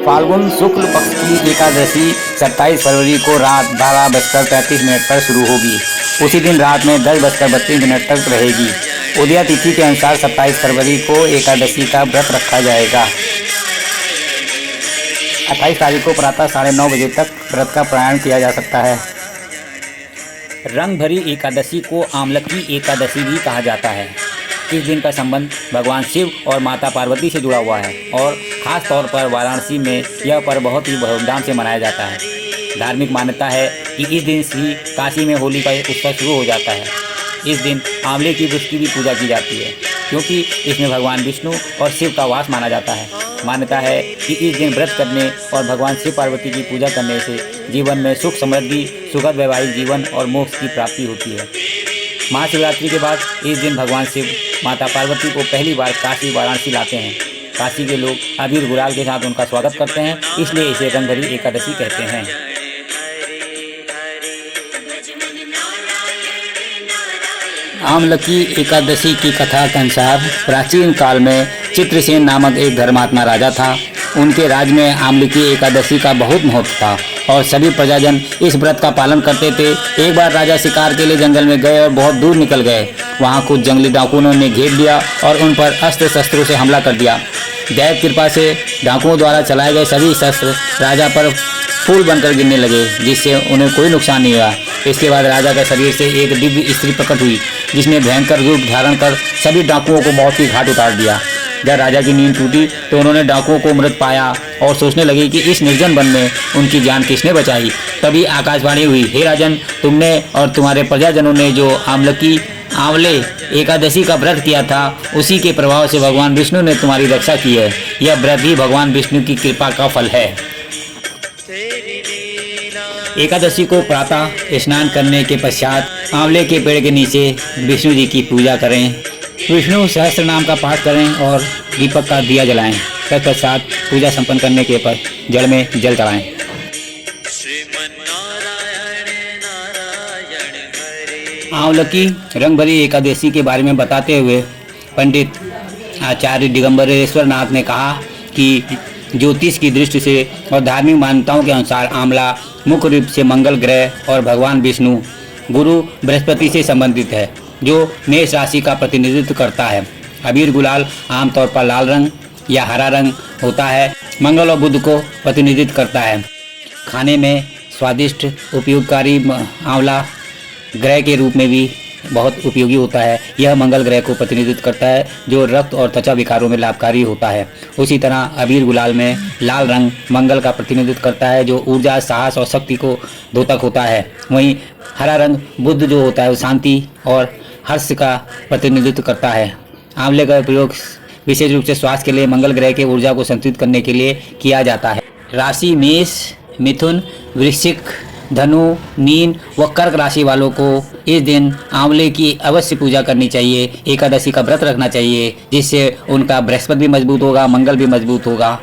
फाल्गुन शुक्ल पक्ष की एकादशी 27 फरवरी को रात 12:35 पर शुरू होगी। उसी दिन रात में 10:32 तक रहेगी। उदया तिथि के अनुसार 27 फरवरी को एकादशी का व्रत रखा जाएगा। 28 तारीख को प्रातः 9:30 बजे तक व्रत का प्रारंभ किया जा सकता है। रंग भरी एकादशी को आमलकी एकादशी भी कहा जाता है। इस दिन का संबंध भगवान शिव और माता पार्वती से जुड़ा हुआ है और ख़ास तौर पर वाराणसी में यह पर्व बहुत ही धूमधाम से मनाया जाता है। धार्मिक मान्यता है कि इस दिन ही काशी में होली का उत्सव शुरू हो जाता है। इस दिन आंवले की वृक्ष की भी पूजा की जाती है क्योंकि इसमें भगवान विष्णु और शिव का वास माना जाता है। मान्यता है कि इस दिन व्रत करने और भगवान शिव पार्वती की पूजा करने से जीवन में सुख समृद्धि, सुखद वैवाहिक जीवन और मोक्ष की प्राप्ति होती है। महाशिवरात्रि के बाद इस दिन भगवान शिव माता पार्वती को पहली बार काशी वाराणसी लाते हैं। काशी के लोग अबीर गुलाल के साथ उनका स्वागत करते हैं, इसलिए इसे रंगभरी एकादशी कहते हैं। आमलकी एकादशी की कथा के अनुसार प्राचीन काल में चित्रसेन नामक एक धर्मात्मा राजा था। उनके राज्य में आमलकी एकादशी का बहुत महत्व था और सभी प्रजाजन इस व्रत का पालन करते थे। एक बार राजा शिकार के लिए जंगल में गए और बहुत दूर निकल गए। वहाँ कुछ जंगली डाकुओं ने घेर लिया और उन पर अस्त्र शस्त्रों से हमला कर दिया। दैव कृपा से डाकुओं द्वारा चलाए गए सभी शस्त्र राजा पर फूल बनकर गिरने लगे, जिससे उन्हें कोई नुकसान नहीं हुआ। इसके बाद राजा के शरीर से एक दिव्य स्त्री प्रकट हुई, जिसने भयंकर रूप धारण कर सभी डाकुओं को मौत की घाट उतार दिया। जब राजा की नींद टूटी तो उन्होंने डाकुओं को मृत पाया और सोचने लगे कि इस निर्जन वन में उनकी जान किसने बचाई। तभी आकाशवाणी हुई, हे राजन, तुमने और तुम्हारे प्रजाजनों ने जो आंवले एकादशी का व्रत किया था, उसी के प्रभाव से भगवान विष्णु ने तुम्हारी रक्षा की है। यह व्रत ही भगवान विष्णु की कृपा का फल है। एकादशी को प्रातः स्नान करने के पश्चात आंवले के पेड़ के नीचे विष्णु जी की पूजा करें, विष्णु सहस्त्र नाम का पाठ करें और दीपक का दिया जलाएं। तत्पश्चात पूजा संपन्न करने के पर जड़ में जल चढ़ाएं। आंवलकी रंगभरी एकादशी के बारे में बताते हुए पंडित आचार्य दिगंबरेश्वर नाथ ने कहा कि ज्योतिष की दृष्टि से और धार्मिक मान्यताओं के अनुसार आंवला मुख्य रूप से मंगल ग्रह और भगवान विष्णु गुरु बृहस्पति से संबंधित है, जो मेष राशि का प्रतिनिधित्व करता है। अबीर गुलाल आमतौर पर लाल रंग या हरा रंग होता है। मंगल और बुध को प्रतिनिधित्व करता है। खाने में स्वादिष्ट उपयोगकारी आंवला ग्रह के रूप में भी बहुत उपयोगी होता है। यह मंगल ग्रह को प्रतिनिधित्व करता है, जो रक्त और त्वचा विकारों में लाभकारी होता है। उसी तरह अबीर गुलाल में लाल रंग मंगल का प्रतिनिधित्व करता है, जो ऊर्जा, साहस और शक्ति को द्योतक होता है। वहीं हरा रंग बुध जो होता है वो शांति और हर्ष का प्रतिनिधित्व करता है। आंवले का प्रयोग विशेष रूप से स्वास्थ्य के लिए मंगल ग्रह के ऊर्जा को संतुलित करने के लिए किया जाता है। राशि मेष, मिथुन, वृश्चिक, धनु, मीन व कर्क राशि वालों को इस दिन आंवले की अवश्य पूजा करनी चाहिए। एकादशी का व्रत रखना चाहिए, जिससे उनका बृहस्पति भी मजबूत होगा, मंगल भी मजबूत होगा।